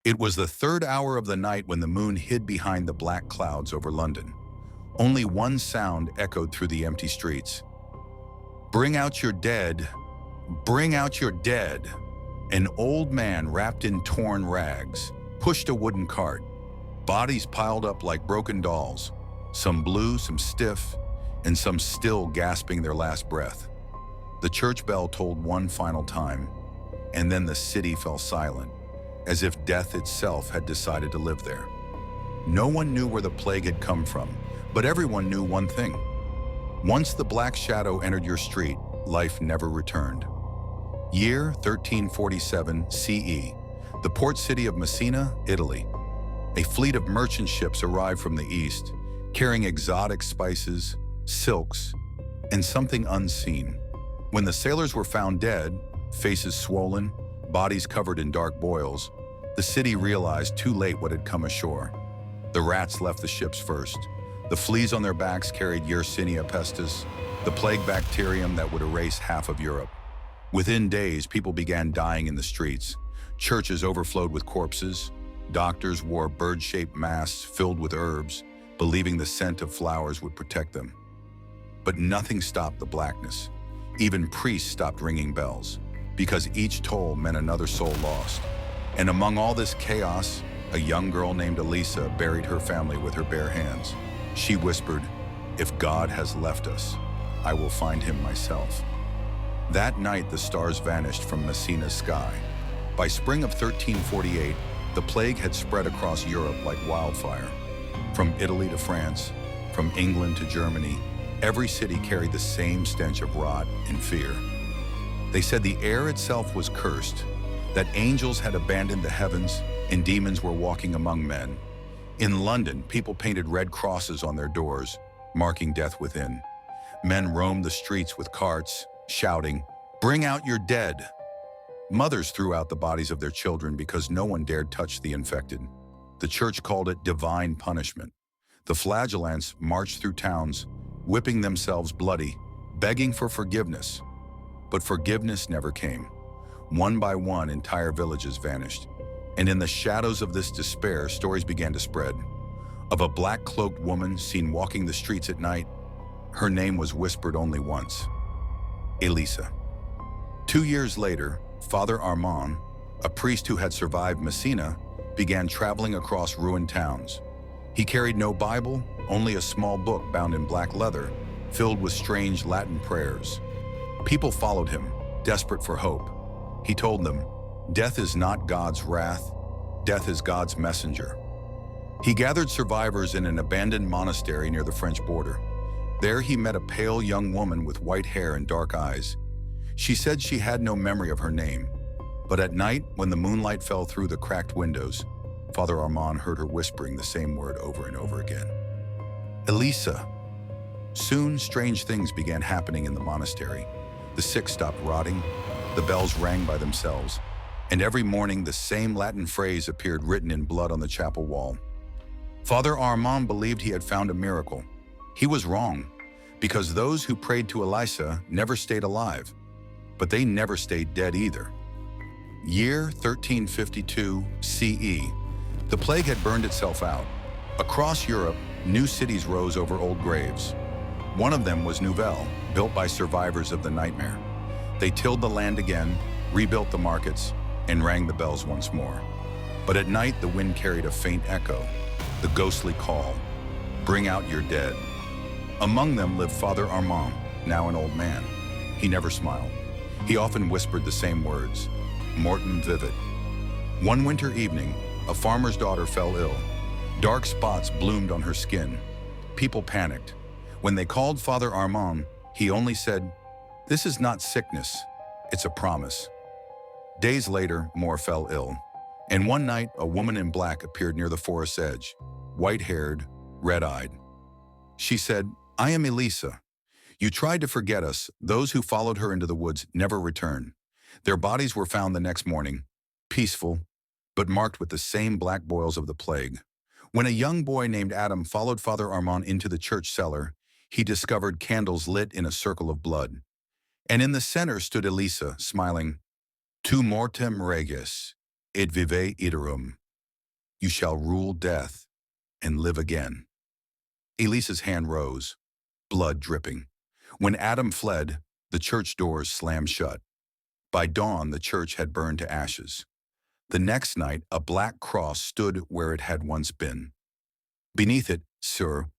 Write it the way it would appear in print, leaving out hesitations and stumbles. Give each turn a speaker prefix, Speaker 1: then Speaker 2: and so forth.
Speaker 1: It was the third hour of the night when the moon hid behind the black clouds over London. Only one sound echoed through the empty streets. "Bring out your dead! Bring out your dead!" An old man wrapped in torn rags pushed a wooden cart. Bodies piled up like broken dolls, some blue, some stiff, and some still gasping their last breath. The church bell tolled one final time, and then the city fell silent, as if death itself had decided to live there. No one knew where the plague had come from, but everyone knew one thing. Once the black shadow entered your street, life never returned. Year 1347 CE, the port city of Messina, Italy. A fleet of merchant ships arrived from the east, carrying exotic spices, silks, and something unseen. When the sailors were found dead, faces swollen, bodies covered in dark boils, the city realized too late what had come ashore. The rats left the ships first. The fleas on their backs carried Yersinia pestis, the plague bacterium that would erase half of Europe. Within days, people began dying in the streets. Churches overflowed with corpses. Doctors wore bird-shaped masks filled with herbs, believing the scent of flowers would protect them. But nothing stopped the blackness. Even priests stopped ringing bells, because each toll meant another soul lost. And among all this chaos, a young girl named Elisa buried her family with her bare hands. She whispered, "If God has left us, I will find him myself." That night, the stars vanished from Messina's sky. By spring of 1348, the plague had spread across Europe like wildfire. From Italy to France, from England to Germany, every city carried the same stench of rot and fear. They said the air itself was cursed, that angels had abandoned the heavens and demons were walking among men. In London, people painted red crosses on their doors, marking death within. Men roamed the streets with carts, shouting, "Bring out your dead!" Mothers threw out the bodies of their children because no one dared touch the infected. The church called it divine punishment. The flagellants marched through towns, whipping themselves bloody, begging for forgiveness. But forgiveness never came. One by one, entire villages vanished. And in the shadows of this despair, stories began to spread. Of a black-cloaked woman seen walking the streets at night. Her name was whispered only once: Elisa. 2 years later, Father Armand, a priest who had survived Messina, began traveling across ruined towns. He carried no Bible, only a small book bound in black leather, filled with strange Latin prayers. People followed him, desperate for hope. He told them, "Death is not God's wrath, death is God's messenger." He gathered survivors in an abandoned monastery near the French border. There he met a pale young woman with white hair and dark eyes. She said she had no memory of her name, but at night, when the moonlight fell through the cracked windows, Father Armand heard her whispering the same word over and over again: "Elisa." Soon, strange things began happening in the monastery. The sick stopped rotting, the bells rang by themselves, and every morning the same Latin phrase appeared written in blood on the chapel wall. Father Armand believed he had found a miracle. He was wrong, because those who prayed to Elisa never stayed alive, but they never stayed dead either. Year 1352 CE. The plague had burned itself out. Across Europe, new cities rose over old graves. One of them was Nouvelle, built by survivors of the nightmare. They tilled the land again, rebuilt the markets, and rang the bells once more. But at night, the wind carried a faint echo, the ghostly call: "Bring out your dead." Among them lived Father Armand, now an old man. He never smiled. He often whispered the same words: "Mortem vivit." One winter evening, a farmer's daughter fell ill. Dark spots bloomed on her skin. People panicked. When they called Father Armand, he only said, "This is not sickness, it's a promise." Days later, more fell ill. And one night, a woman in black appeared near the forest's edge, white-haired, red-eyed. She said, "I am Elisa. You tried to forget us. Those who followed her into the woods never returned." Their bodies were found the next morning, peaceful, but marked with the same black boils of the plague. When a young boy named Adam followed Father Armand into the church cellar, he discovered candles lit in a circle of blood. And in the center stood Elisa, smiling: "Tu mortem regis, et vive iterum." You shall rule death and live again." Elisa's hand rose, blood dripping. When Adam fled, the church doors slammed shut. By dawn, the church had burned to ashes. The next night, a black cross stood where it had once been. Beneath it, "Sir,